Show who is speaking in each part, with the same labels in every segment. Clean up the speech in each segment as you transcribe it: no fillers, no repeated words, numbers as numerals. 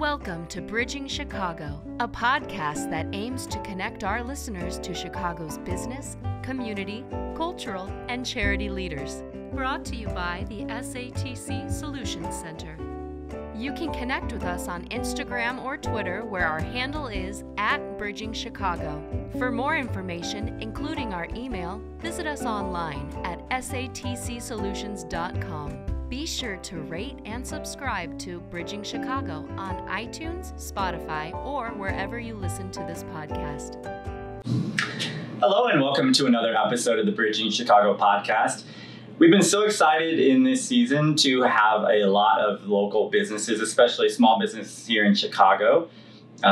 Speaker 1: Welcome to Bridging Chicago, a podcast that aims to connect our listeners to Chicago's business, community, cultural, and charity leaders. Brought to you by the SATC Solutions Center. You can connect with us on Instagram or Twitter, where our handle is @BridgingChicago. For more information, including our email, visit us online at satcsolutions.com. Be sure to rate and subscribe to Bridging Chicago on iTunes, Spotify, or wherever you listen to this podcast.
Speaker 2: Hello and welcome to another episode of the Bridging Chicago podcast. We've been so excited in this season to have a lot of local businesses, especially small businesses here in Chicago.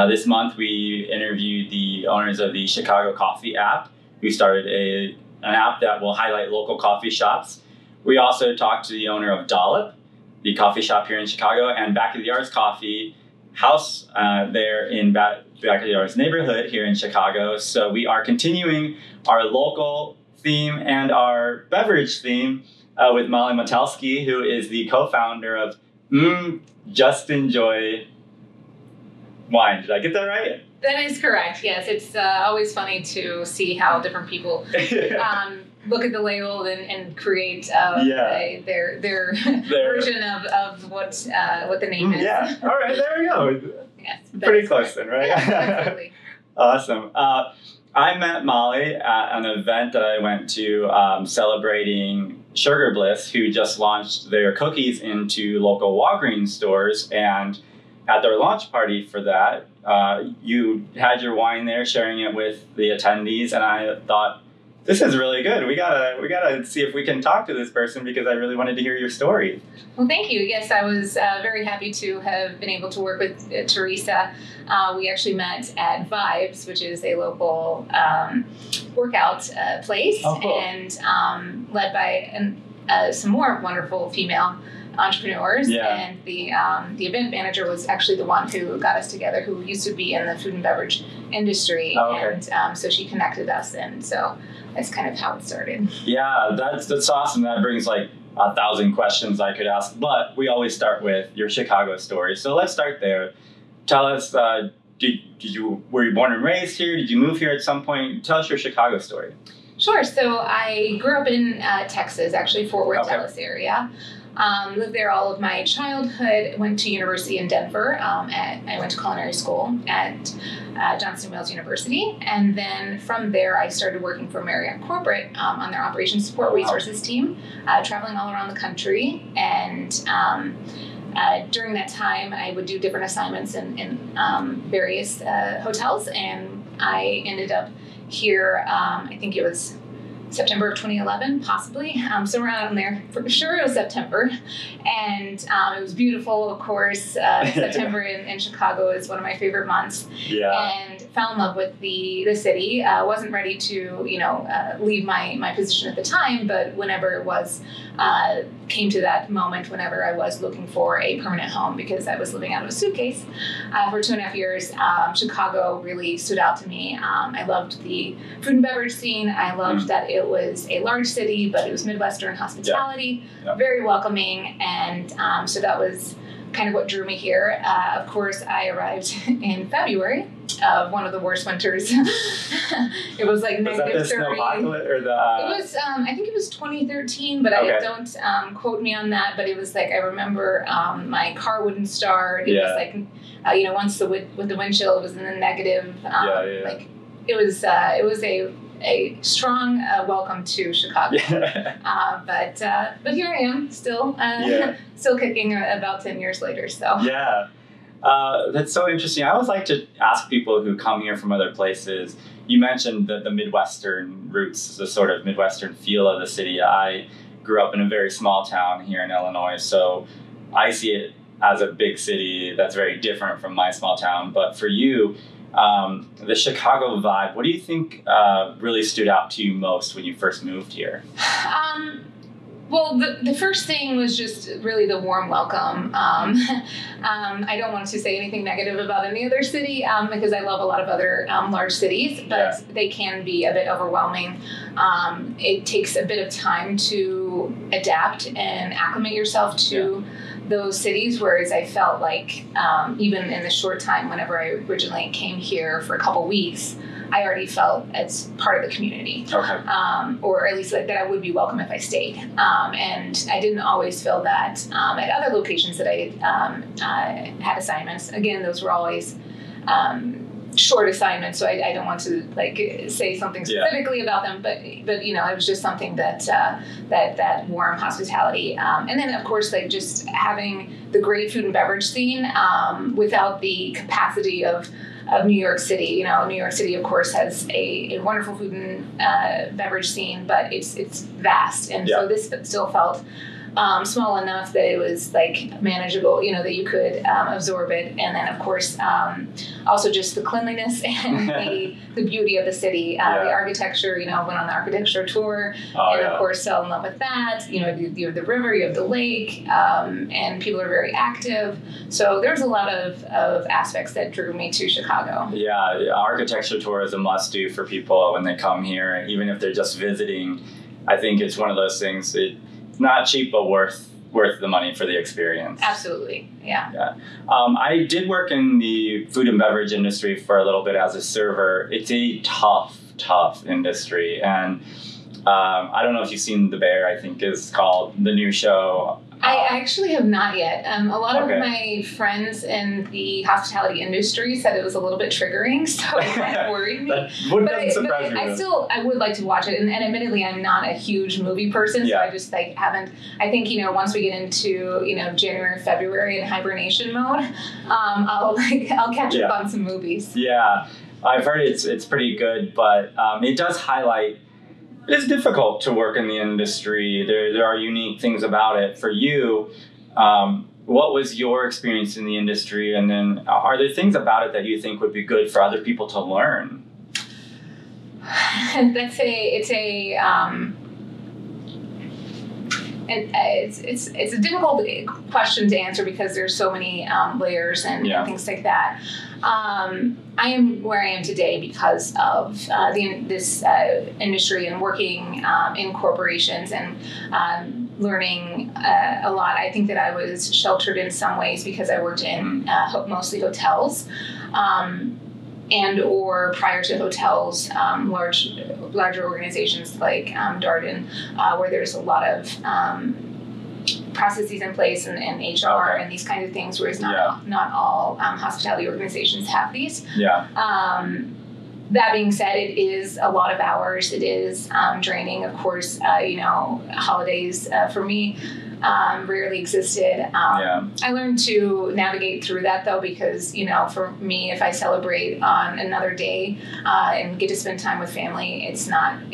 Speaker 2: This month we interviewed the owners of the Chicago Coffee app, who started an app that will highlight local coffee shops. We also talked to the owner of Dollop, the coffee shop here in Chicago, and Back of the Yards Coffee House there in Back of the Yards neighborhood here in Chicago. So we are continuing our local theme and our beverage theme with Molly Matelkski, who is the co-founder of MMMM Just Enjoy wine. Did I get that right?
Speaker 3: That is correct. Yes, it's always funny to see how different people look at the label and create their version of what the name is.
Speaker 2: Yeah. All right. There we go.
Speaker 3: Yes.
Speaker 2: Pretty close then, right?
Speaker 3: Yeah, absolutely.
Speaker 2: Awesome. I met Molly at an event that I went to celebrating Sugar Bliss, who just launched their cookies into local Walgreens stores. And at their launch party for that, you had your wine there, sharing it with the attendees. And I thought, this is really good. We gotta see if we can talk to this person, because I really wanted to hear your story.
Speaker 3: Well, thank you. Yes, I was very happy to have been able to work with Teresa. We actually met at Vibes, which is a local workout place, and led by some more wonderful female entrepreneurs. And the event manager was actually the one who got us together, who used to be in the food and beverage industry. And so she connected us, and so that's kind of how it started. Yeah,
Speaker 2: that's awesome. That brings like 1,000 questions I could ask, but we always start with your Chicago story. So let's start there. Tell us, were you born and raised here? Did you move here at some point? Tell us your Chicago story.
Speaker 3: Sure. So I grew up in Texas, actually Fort Worth, Dallas area. Lived there all of my childhood. Went to university in Denver. I went to culinary school at Johnson Wales University, and then from there I started working for Marriott Corporate on their operations support resources team, traveling all around the country. And during that time, I would do different assignments in various hotels, and I ended up here. I think it was September of 2011, possibly. So around there, for sure it was September. And it was beautiful, of course. September in Chicago is one of my favorite months. And fell in love with the city. Wasn't ready to, leave my position at the time, but whenever it was, came to that moment, whenever I was looking for a permanent home, because I was living out of a suitcase for 2.5 years, Chicago really stood out to me. I loved the food and beverage scene. I loved that it was a large city, but it was Midwestern hospitality, very welcoming. And so that was kind of what drew me here. Of course, I arrived in February of one of the worst winters. It was like negative 30.
Speaker 2: Or the,
Speaker 3: It was, I think it was 2013, but I don't quote me on that. But it was like, I remember my car wouldn't start. It was like, once with the wind chill, it was in the negative. Like it was a strong welcome to Chicago. But here I am, still kicking about 10 years later. So that's so interesting. I always like to ask people who come here from other places. You mentioned the Midwestern roots, the sort of Midwestern feel of the city. I grew up in a very small town here in Illinois, so I see it as a big city that's very different from my small town. But for you, the Chicago vibe, what do you think really stood out to you most when you first moved here? Well, the first thing was just really the warm welcome. I don't want to say anything negative about any other city because I love a lot of other large cities, but they can be a bit overwhelming. It takes a bit of time to adapt and acclimate yourself to those cities, whereas I felt like even in the short time whenever I originally came here for a couple weeks, I already felt as part of the community.
Speaker 2: Okay.
Speaker 3: Or at least that I would be welcome if I stayed. And I didn't always feel that at other locations that I had assignments. Again, those were always short assignments, so I don't want to like say something specifically about them, but you know, it was just something that that warm hospitality, and then of course like just having the great food and beverage scene without the capacity of New York City. You know, New York City of course has a wonderful food and beverage scene, but it's vast, and so this still felt small enough that it was like manageable, you know, that you could absorb it. And then of course, also just the cleanliness and the beauty of the city, the architecture, you know, went on the architecture tour of course fell in love with that. You know, you have the river, you have the lake, and people are very active. So there's a lot of aspects that drew me to Chicago. Yeah,
Speaker 2: architecture tour is a must do for people when they come here, even if they're just visiting. I think it's one of those things that not cheap, but worth the money for the experience.
Speaker 3: Absolutely, yeah.
Speaker 2: I did work in the food and beverage industry for a little bit as a server. It's a tough industry, and I don't know if you've seen The Bear. I think is called the new show.
Speaker 3: I actually have not yet. A lot of my friends in the hospitality industry said it was a little bit triggering, so it kind of worried me.
Speaker 2: Doesn't surprise me.
Speaker 3: I would like to watch it, and admittedly, I'm not a huge movie person, so I just like haven't. I think, you know, once we get into, you know, January, February in hibernation mode, I'll catch up on some movies. Yeah,
Speaker 2: I've heard it's pretty good, but it does highlight. It is difficult to work in the industry. There are unique things about it. For you, what was your experience in the industry? And then are there things about it that you think would be good for other people to learn?
Speaker 3: It's a difficult question to answer because there's so many layers and things like that. I am where I am today because of this industry and working in corporations and learning a lot. I think that I was sheltered in some ways because I worked in mostly hotels. And or prior to hotels, larger organizations like Darden, where there's a lot of processes in place and HR and these kinds of things, whereas not all hospitality organizations have these. That being said, it is a lot of hours. It is draining. Of course, you know, holidays for me rarely existed. I learned to navigate through that though, because, you know, for me, if I celebrate on another day and get to spend time with family, it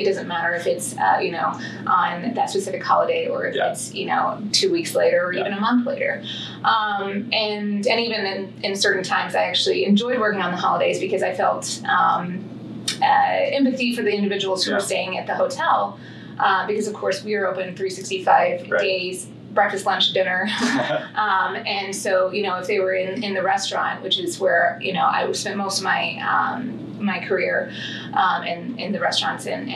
Speaker 3: doesn't matter if it's, you know, on that specific holiday or if it's, you know, 2 weeks later or even a month later. And even in certain times, I actually enjoyed working on the holidays because I felt empathy for the individuals who were staying at the hotel. Because of course we are open 365 days, breakfast, lunch, dinner. And so, you know, if they were in the restaurant, which is where, you know, I spent most of my my career in the restaurants and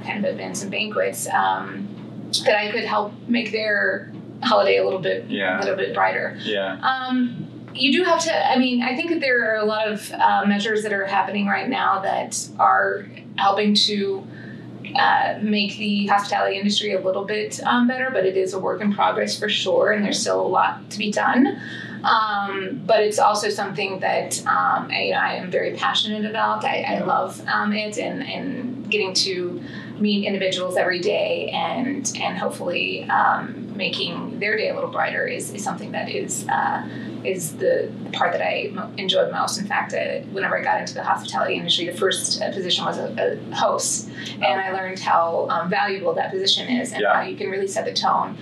Speaker 3: kind of events and banquets, that I could help make their holiday a little bit brighter. You do have to, I mean, I think that there are a lot of measures that are happening right now that are helping to make the hospitality industry a little bit better, but it is a work in progress for sure, and there's still a lot to be done. But it's also something that I am very passionate about. I love it, and getting to meet individuals every day and hopefully making their day a little brighter is something that is the part that I enjoyed most. In fact, whenever I got into the hospitality industry, the first position was a host, and I learned how valuable that position is and how you can really set the tone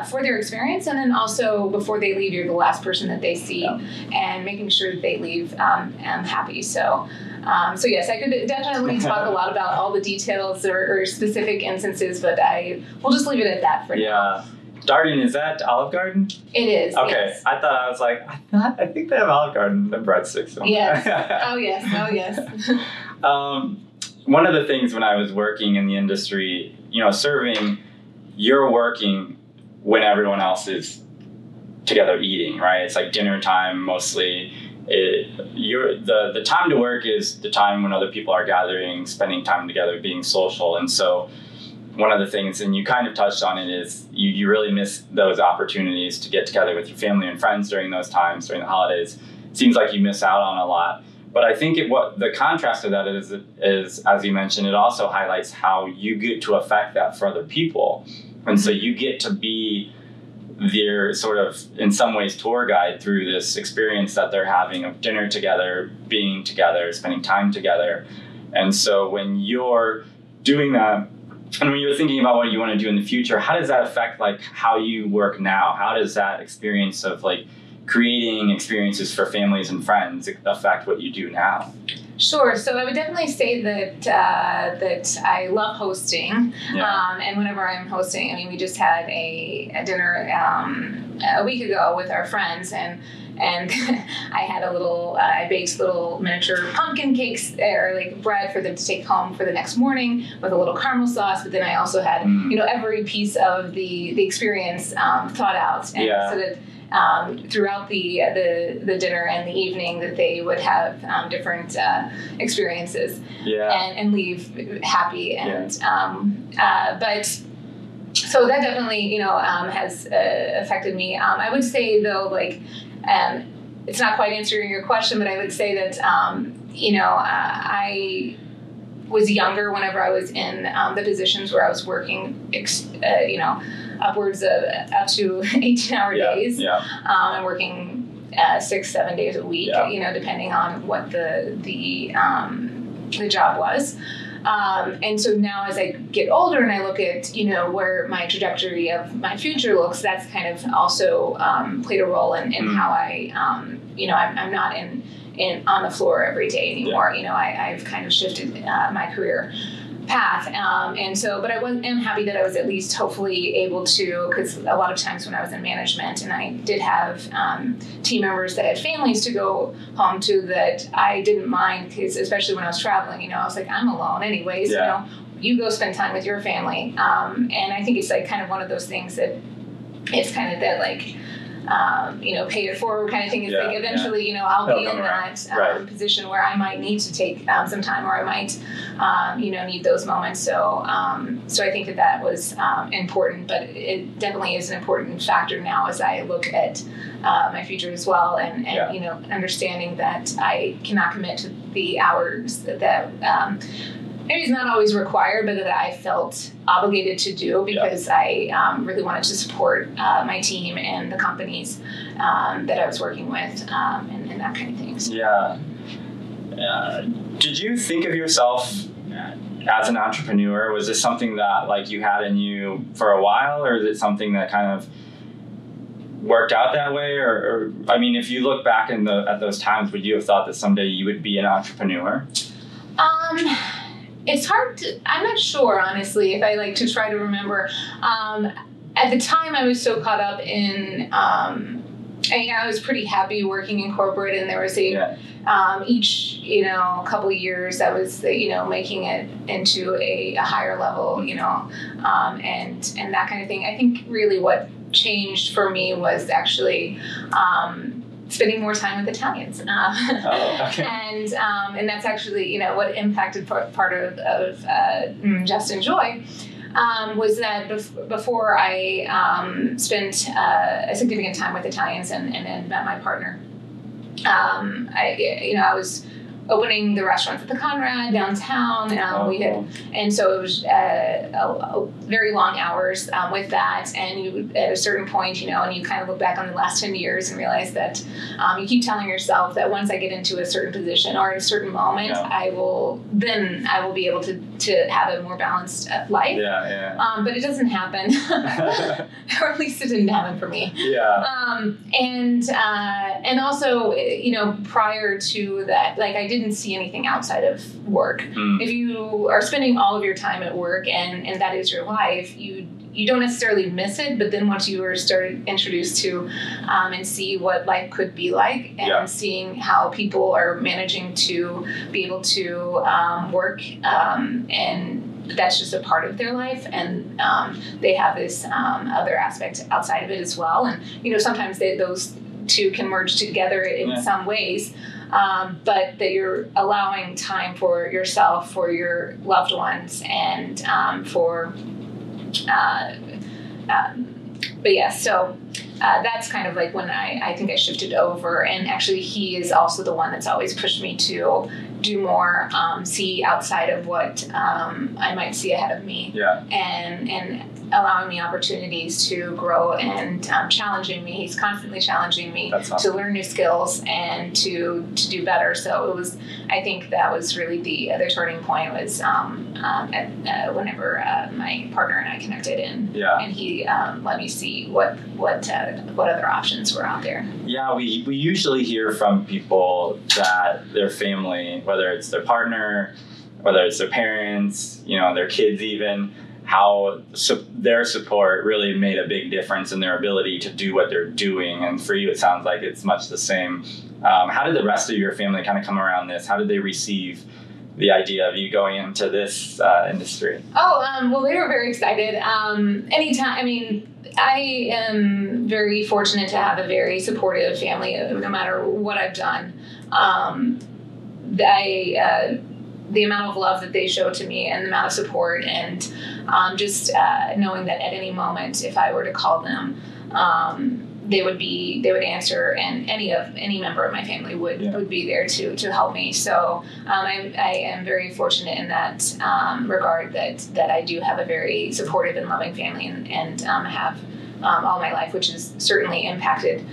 Speaker 3: for their experience. And then also, before they leave, you're the last person that they see, and making sure that they leave happy. So yes, I could definitely talk a lot about all the details or specific instances, but I will just leave it at that for now.
Speaker 2: Darden, is that Olive Garden?
Speaker 3: It is.
Speaker 2: Okay,
Speaker 3: yes.
Speaker 2: I think they have Olive Garden and breadsticks.
Speaker 3: Yes. Oh yes.
Speaker 2: One of the things when I was working in the industry, you know, serving, you're working when everyone else is together eating, right? It's like dinner time mostly. The time to work is the time when other people are gathering, spending time together, being social. And so one of the things, and you kind of touched on it, is you really miss those opportunities to get together with your family and friends during those times, during the holidays. Seems like you miss out on a lot. But I think what the contrast to that is, as you mentioned, it also highlights how you get to affect that for other people. And so you get to be their sort of, in some ways, tour guide through this experience that they're having of dinner together, being together, spending time together. And so when you're doing that, and when you're thinking about what you want to do in the future, how does that affect like how you work now? How does that experience of like creating experiences for families and friends affect what you do now?
Speaker 3: Sure. So I would definitely say that that I love hosting, and whenever I'm hosting, I mean, we just had a dinner a week ago with our friends, and I had I baked little miniature pumpkin cakes or like bread for them to take home for the next morning with a little caramel sauce. But then I also had every piece of the experience thought out, and so that. Throughout the dinner and the evening that they would have different experiences and leave happy and but so that definitely has affected me. I would say though, like it's not quite answering your question, but I would say that I was younger whenever I was in the positions where I was working upwards of up to 18-hour days, and working 6-7 days a week, depending on what the job was. And so now as I get older and I look at, where my trajectory of my future looks, that's kind of also played a role in how I'm not on the floor every day anymore. I've kind of shifted my career path. But I am happy that I was at least hopefully able to, because a lot of times when I was in management and I did have team members that had families to go home to, that I didn't mind, because especially when I was traveling, I was like, I'm alone anyways, you go spend time with your family. And I think it's like kind of one of those things that it's kind of that like, pay it forward kind of thing. It's like eventually, I'll be in that position where I might need to take some time, or I might, need those moments. So I think that was important, but it definitely is an important factor now as I look at my future as well, and understanding that I cannot commit to the hours that maybe it's not always required, but that I felt obligated to do because I really wanted to support my team and the companies that I was working with, and that kind of things.
Speaker 2: Did you think of yourself as an entrepreneur? Was this something that like you had in you for a while, or is it something that kind of worked out that way? Or I mean, if you look back at those times, would you have thought that someday you would be an entrepreneur?
Speaker 3: It's hard I'm not sure, honestly, if I like to try to remember. At the time, I was so caught up in, I was pretty happy working in corporate, and there was each, couple of years I was, making it into a higher level, and that kind of thing. I think really what changed for me was actually, spending more time with Italians, and that's actually what impacted part of Just Enjoy, was that before I spent a significant time with Italians and then met my partner, I was opening the restaurants at the Conrad downtown. And so it was very long hours with that. And you, at a certain point, and you kind of look back on the last 10 years and realize that you keep telling yourself that once I get into a certain position or at a certain moment, I will be able to have a more balanced life. But it doesn't happen, or at least it didn't happen for me. And also, prior to that, like I didn't see anything outside of work. If you are spending all of your time at work and that is your life, you don't necessarily miss it, but then once you are started introduced to and see what life could be like, and seeing how people are managing to be able to work and that's just a part of their life, and they have this other aspect outside of it as well. And sometimes those two can merge together in some ways, but that you're allowing time for yourself, for your loved ones, and but yeah, so that's kind of like when I think I shifted over, and actually he is also the one that's always pushed me to do more, see outside of what I might see ahead of me, and allowing me opportunities to grow and challenging me. He's constantly challenging me to learn new skills and to do better. So it was, I think that was really the other turning point was whenever my partner and I connected, and he let me see what other options were out there. Yeah,
Speaker 2: we usually hear from people that their family, whether it's their partner, whether it's their parents, their kids even, how their support really made a big difference in their ability to do what they're doing. And for you, it sounds like it's much the same. How did the rest of your family kind of come around this? How did they receive the idea of you going into this industry?
Speaker 3: Well, they were very excited. I am very fortunate to have a very supportive family, no matter what I've done. The amount of love that they show to me, and the amount of support, and just knowing that at any moment, if I were to call them, they would answer, and any member of my family would be there to help me. So I am very fortunate in that regard, that I do have a very supportive and loving family, and have all my life, which has certainly impacted,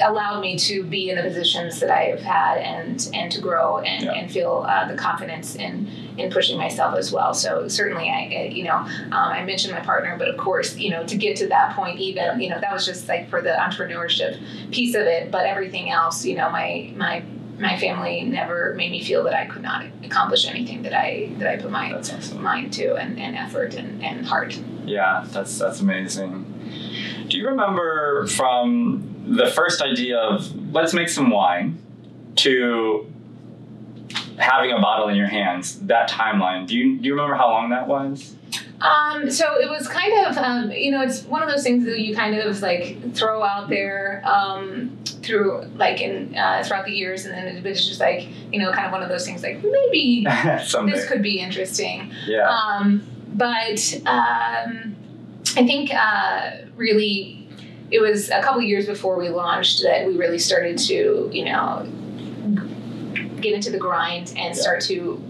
Speaker 3: allowed me to be in the positions that I have had, and to grow and feel the confidence in pushing myself as well. So certainly I mentioned my partner, but of course, to get to that point, even, that was just like for the entrepreneurship piece of it, but everything else, my family never made me feel that I could not accomplish anything that I put my mind to, and effort and heart.
Speaker 2: Yeah, that's amazing. Do you remember from the first idea of let's make some wine to having a bottle in your hands, that timeline? Do you remember how long that was?
Speaker 3: So it was kind of, it's one of those things that you kind of like throw out there through like throughout the years, and then it's just like, kind of one of those things like maybe this could be interesting.
Speaker 2: Yeah.
Speaker 3: But I think really it was a couple years before we launched that we really started to, get into the grind and start to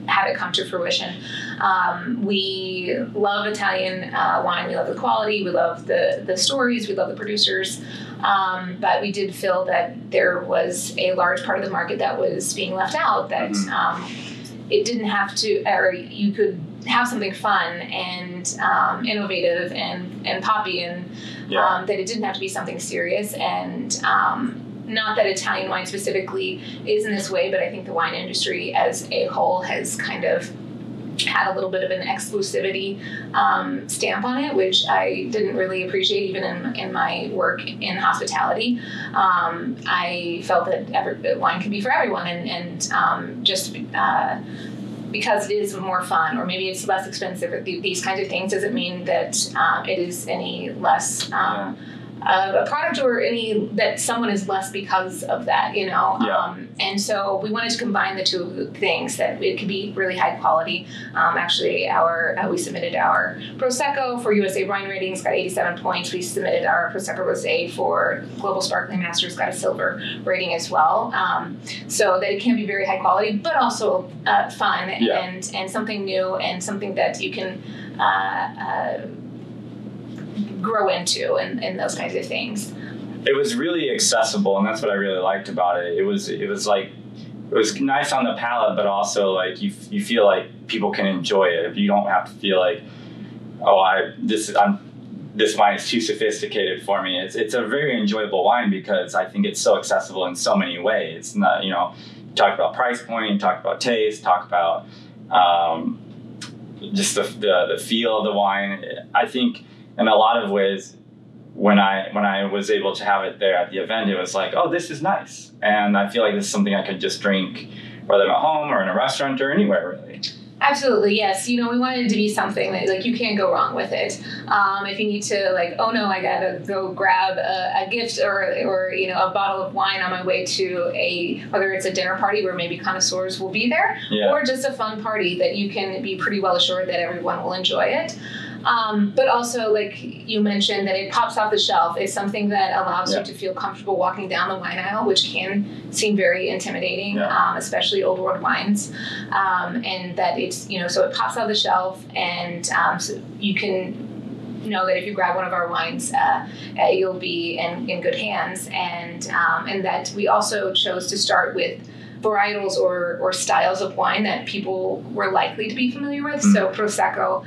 Speaker 3: have it come to fruition. We love Italian wine. We love the quality. We love the stories. We love the producers. But we did feel that there was a large part of the market that was being left out, that it didn't have to, or you could have something fun and innovative and poppy, and that it didn't have to be something serious. And not that Italian wine specifically is in this way, but I think the wine industry as a whole has kind of had a little bit of an exclusivity stamp on it, which I didn't really appreciate even in my work in hospitality. I felt that wine could be for everyone, and just because it is more fun, or maybe it's less expensive, these kinds of things doesn't mean that it is any less a product, or that someone is less because of that, and so we wanted to combine the two things, that it could be really high quality. Actually, we submitted our Prosecco for USA Wine Ratings, got 87 points. We submitted our Prosecco Rosé for Global Sparkling Masters, got a silver rating as well. So that it can be very high quality, but also fun and something new, and something that you can grow into, and those kinds of things.
Speaker 2: It was really accessible, and that's what I really liked about it. It was nice on the palate, but also like you feel like people can enjoy it. You don't have to feel like, this wine is too sophisticated for me. It's a very enjoyable wine because I think it's so accessible in so many ways. It's not, talk about price point, talk about taste, talk about just the feel of the wine. I think in a lot of ways, when I was able to have it there at the event, it was like, oh, this is nice. And I feel like this is something I could just drink, whether I'm at home or in a restaurant or anywhere, really.
Speaker 3: Absolutely, yes. We wanted it to be something that like you can't go wrong with it. If you need to like, oh no, I gotta go grab a gift or a bottle of wine on my way to whether it's a dinner party where maybe connoisseurs will be there, or just a fun party that you can be pretty well assured that everyone will enjoy it. But also, like you mentioned, that it pops off the shelf is something that allows you to feel comfortable walking down the wine aisle, which can seem very intimidating, especially old world wines. And that it's, so it pops off the shelf, and so you can know that if you grab one of our wines, you'll be in good hands. And that we also chose to start with varietals or styles of wine that people were likely to be familiar with. So Prosecco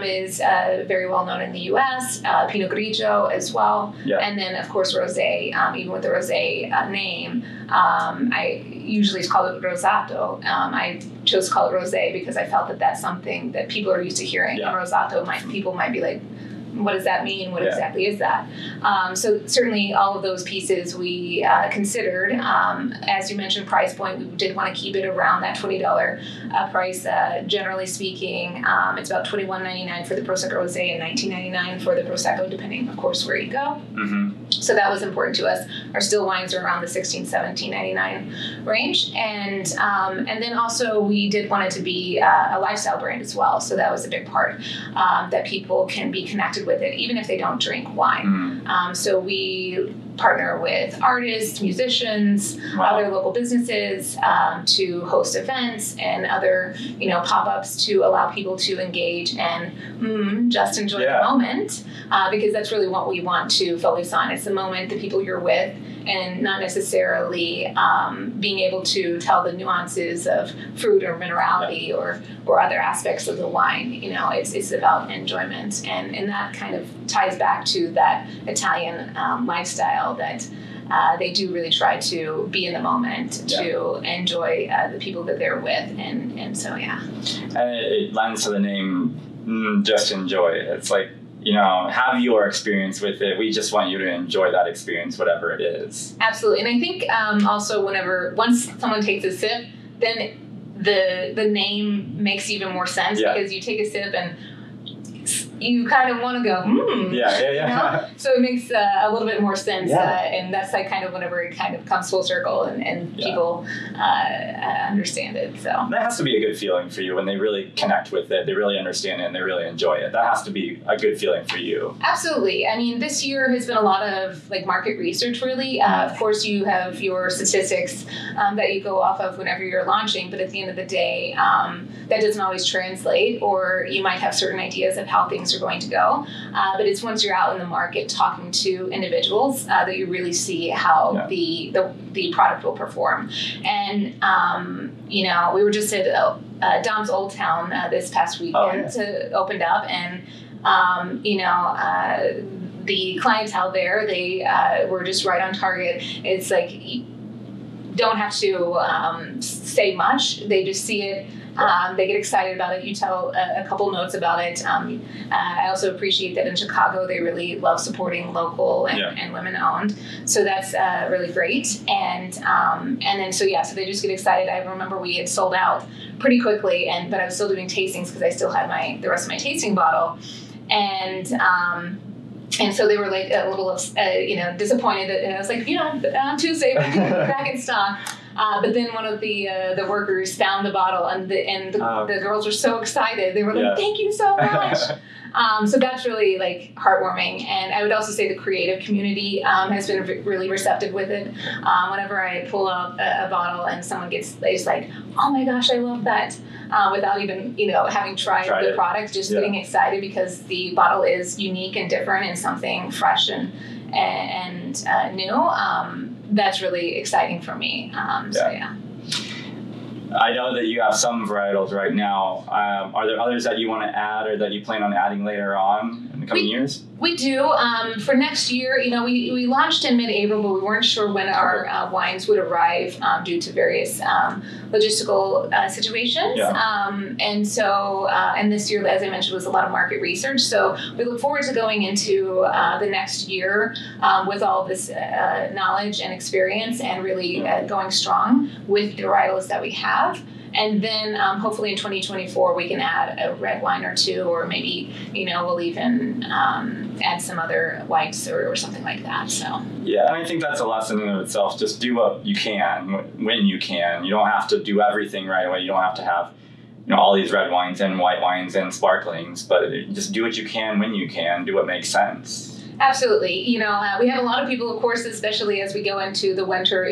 Speaker 3: is very well known in the U.S., Pinot Grigio as well, and then of course Rosé. Even with the Rosé name, I usually call it Rosato. I chose to call it Rosé because I felt that that's something that people are used to hearing. And Rosato, people might be like, what does that mean? What exactly is that? So certainly all of those pieces we considered. As you mentioned, price point, we did want to keep it around that $20 price. Generally speaking, it's about $21.99 for the Prosecco Rosé and $19.99 for the Prosecco, depending, of course, where you go. So that was important to us. Our still wines are around the $16, $17.99 range. And then also we did want it to be a lifestyle brand as well. So that was a big part, that people can be connected with it, even if they don't drink wine. So we partner with artists, musicians, other local businesses to host events and other, pop-ups to allow people to engage and just enjoy the moment, because that's really what we want to focus on. It's the moment, the people you're with, and not necessarily being able to tell the nuances of fruit or minerality or other aspects of the wine. It's about enjoyment, and that kind of ties back to that Italian lifestyle that they do really try to be in the moment to enjoy the people that they're with, and so And
Speaker 2: it lends to the name Just Enjoy. It's like, have your experience with it. We just want you to enjoy that experience, whatever it is.
Speaker 3: Absolutely. And I think also once someone takes a sip, then the name makes even more sense, because you take a sip and you kind of want to go, So it makes a little bit more sense. And that's like kind of whenever it kind of comes full circle and people understand it. So
Speaker 2: that has to be a good feeling for you when they really connect with it, they really understand it, and they really enjoy it. That has to be a good feeling for you.
Speaker 3: Absolutely. I mean, this year has been a lot of like market research, really. Of course, you have your statistics that you go off of whenever you're launching, but at the end of the day, that doesn't always translate, or you might have certain ideas of how things are going to go. But it's once you're out in the market talking to individuals that you really see how the product will perform. And, we were just at Dom's Old Town this past weekend opened up, and, the clientele there, they were just right on target. It's like, you don't have to say much. They just see it. They get excited about it. You tell a couple notes about it. I also appreciate that in Chicago, they really love supporting local and women-owned. So that's really great. And then so they just get excited. I remember we had sold out pretty quickly, but I was still doing tastings because I still had the rest of my tasting bottle. And so they were like a little, disappointed. And I was like, on Tuesday we'll be back in stock. But then one of the workers found the bottle, and the girls were so excited. They were like, "Thank you so much!" So that's really like heartwarming. And I would also say the creative community has been really receptive with it. Whenever I pull up a bottle and someone is like, "Oh my gosh, I love that!" Without even having tried the product, just getting excited because the bottle is unique and different and something fresh and new. That's really exciting for me.
Speaker 2: I know that you have some varietals right now. Are there others that you want to add or that you plan on adding later on in the coming years?
Speaker 3: We do. For next year, we launched in mid-April, but we weren't sure when our wines would arrive due to various logistical situations. And this year, as I mentioned, was a lot of market research. So we look forward to going into the next year with all this knowledge and experience, and really going strong with the varietals that we have. And then hopefully in 2024 we can add a red wine or two, or maybe, we'll even add some other whites or something like that. So
Speaker 2: yeah, and I think that's a lesson in itself. Just do what you can when you can. You don't have to do everything right away. You don't have to have all these red wines and white wines and sparklings, but just do what you can when you can. Do what makes sense.
Speaker 3: Absolutely. We have a lot of people, of course, especially as we go into the winter,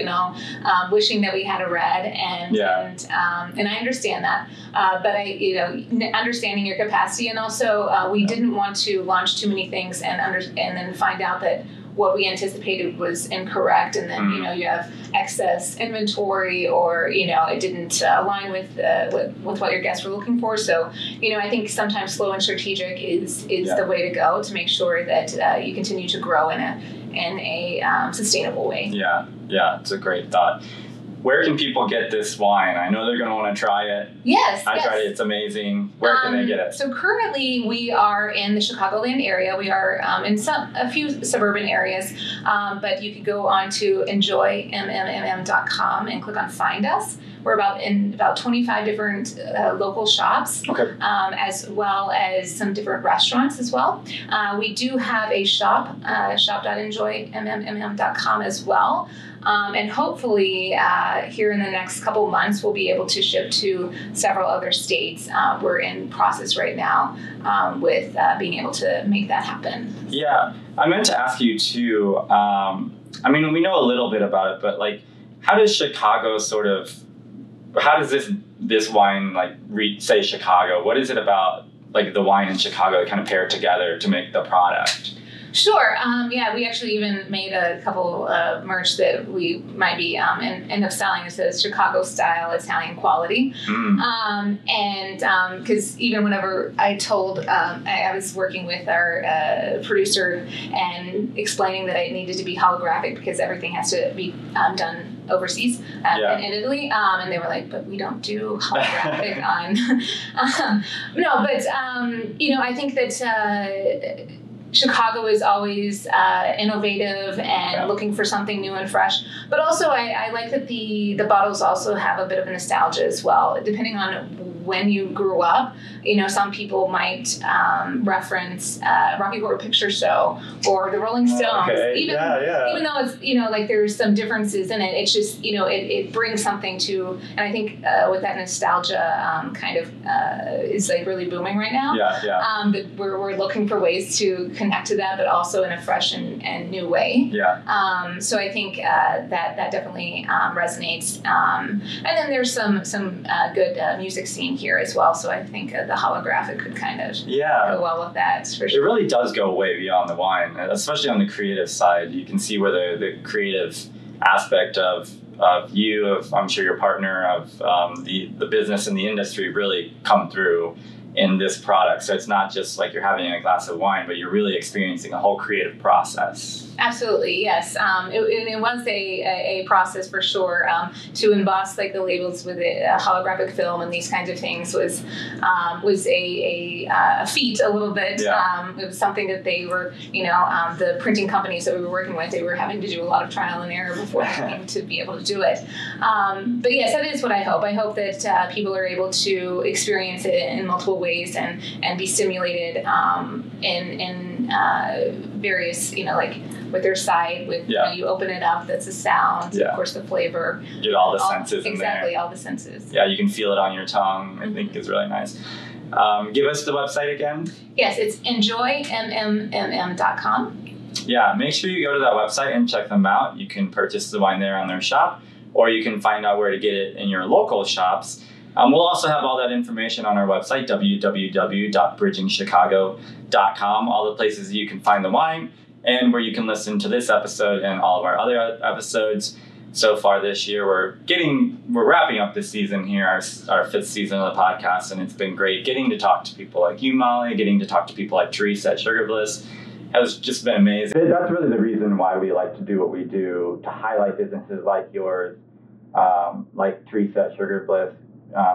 Speaker 3: wishing that we had a red, and I understand that. But understanding your capacity, and also we didn't want to launch too many things and then find out that what we anticipated was incorrect, and then you have excess inventory, or it didn't align with what your guests were looking for. So I think sometimes slow and strategic is the way to go to make sure that you continue to grow in a sustainable way.
Speaker 2: Yeah, it's a great thought. Where can people get this wine? I know they're going to want to try it.
Speaker 3: Yes.
Speaker 2: I tried it. It's amazing. Where can they get it?
Speaker 3: So currently we are in the Chicagoland area. We are in a few suburban areas, but you could go on to enjoy.mmmmm.com and click on Find Us. We're in about 25 different local shops, as well as some different restaurants as well. We do have a shop, shop.enjoymmm.com as well. And hopefully here in the next couple months, we'll be able to ship to several other states. We're in process right now with being able to make that happen.
Speaker 2: Yeah, I meant to ask you too. We know a little bit about it, but how does Chicago how does this wine say Chicago? What is it about the wine in Chicago that kind of pair it together to make the product?
Speaker 3: Sure. We actually even made a couple merch that we might be end up selling. It says Chicago style Italian quality. And because even whenever I told, I was working with our producer and explaining that it needed to be holographic because everything has to be done overseas in Italy, and they were like, but we don't do holographic on I think that Chicago is always innovative and looking for something new and fresh. But also, I like that the bottles also have a bit of a nostalgia as well. Depending on when you grew up, some people might reference Rocky Horror Picture Show or the Rolling Stones. Even though it's there's some differences in it, it's just it brings something to. And I think with that nostalgia is really booming right now. But we're looking for ways to connect to that, but also in a fresh and new way. So I think that definitely resonates. And then there's some good music scene here as well. So I think the holographic could kind of go well with that. For sure.
Speaker 2: It really does go way beyond the wine, especially on the creative side. You can see where the creative aspect of you, of I'm sure your partner, of the business and the industry really come through in this product. So it's not just you're having a glass of wine, but you're really experiencing a whole creative process.
Speaker 3: Absolutely, yes. It was a process for sure. To emboss the labels with a holographic film and these kinds of things was a feat a little bit. It was something that they were, the printing companies that we were working with, they were having to do a lot of trial and error before they came to be able to do it. But yes, that is what I hope. I hope that people are able to experience it in multiple ways and be stimulated in various, with their side, with you open it up, that's the sound, of course the flavor.
Speaker 2: Get all the senses in there.
Speaker 3: Exactly, all the senses.
Speaker 2: Yeah, you can feel it on your tongue, I think is really nice. Give us the website again.
Speaker 3: Yes, it's enjoymmm.com.
Speaker 2: Yeah, make sure you go to that website and check them out. You can purchase the wine there on their shop, or you can find out where to get it in your local shops. We'll also have all that information on our website, www.bridgingchicago.com, all the places you can find the wine and where you can listen to this episode and all of our other episodes. So far this year, we're wrapping up this season here, our fifth season of the podcast, and it's been great getting to talk to people like you, Molly, getting to talk to people like Teresa at Sugar Bliss. Has just been amazing. That's really the reason why we like to do what we do, to highlight businesses like yours, like Teresa at Sugar Bliss,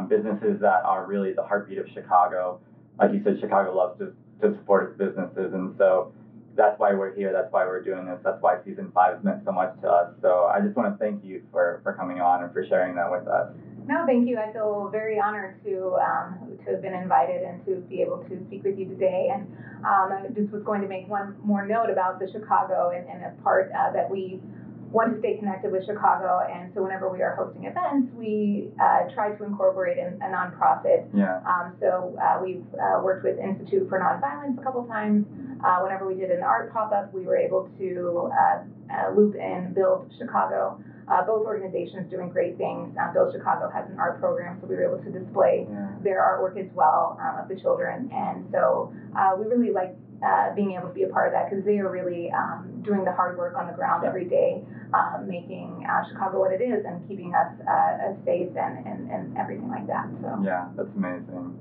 Speaker 2: businesses that are really the heartbeat of Chicago. Like you said, Chicago loves to support its businesses, and so that's why we're here. That's why we're doing this. That's why season 5 meant so much to us. So I just want to thank you for coming on and for sharing that with us.
Speaker 3: No, thank you. I feel very honored to have been invited and to be able to speak with you today. And I just was going to make one more note about the Chicago and a part that we want to stay connected with Chicago. And so whenever we are hosting events, we try to incorporate a nonprofit.
Speaker 2: Yeah.
Speaker 3: So we've worked with Institute for Nonviolence a couple times. Whenever we did an art pop-up, we were able to loop in Build Chicago. Both organizations doing great things. Build Chicago has an art program, so we were able to display their artwork as well of the children. And so we really like being able to be a part of that because they are really doing the hard work on the ground every day, making Chicago what it is and keeping us safe and everything like that. So
Speaker 2: yeah, that's amazing.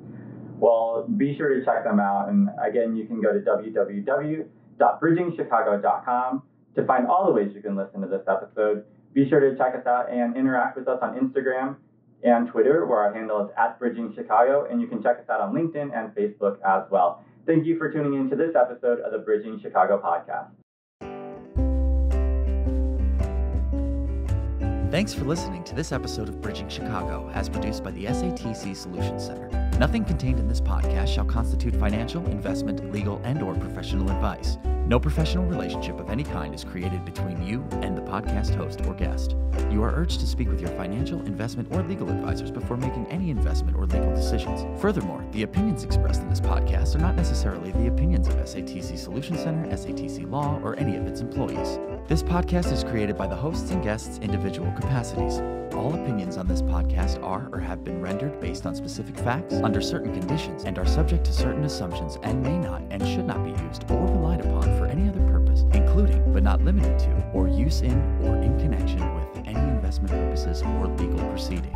Speaker 2: Well, be sure to check them out. And again, you can go to www.bridgingchicago.com to find all the ways you can listen to this episode. Be sure to check us out and interact with us on Instagram and Twitter, where our handle is @BridgingChicago, and you can check us out on LinkedIn and Facebook as well. Thank you for tuning in to this episode of the Bridging Chicago podcast.
Speaker 4: Thanks for listening to this episode of Bridging Chicago, as produced by the SATC Solutions Center. Nothing contained in this podcast shall constitute financial, investment, legal, and/or professional advice. No professional relationship of any kind is created between you and the podcast host or guest. You are urged to speak with your financial, investment, or legal advisors before making any investment or legal decisions. Furthermore, the opinions expressed in this podcast are not necessarily the opinions of SATC Solutions Center, SATC Law, or any of its employees. This podcast is created by the hosts and guests' individual capacities. All opinions on this podcast are or have been rendered based on specific facts, under certain conditions, and are subject to certain assumptions and may not and should not be used or relied upon for any other purpose, including, but not limited to, or use in or in connection with any investment purposes or legal proceeding.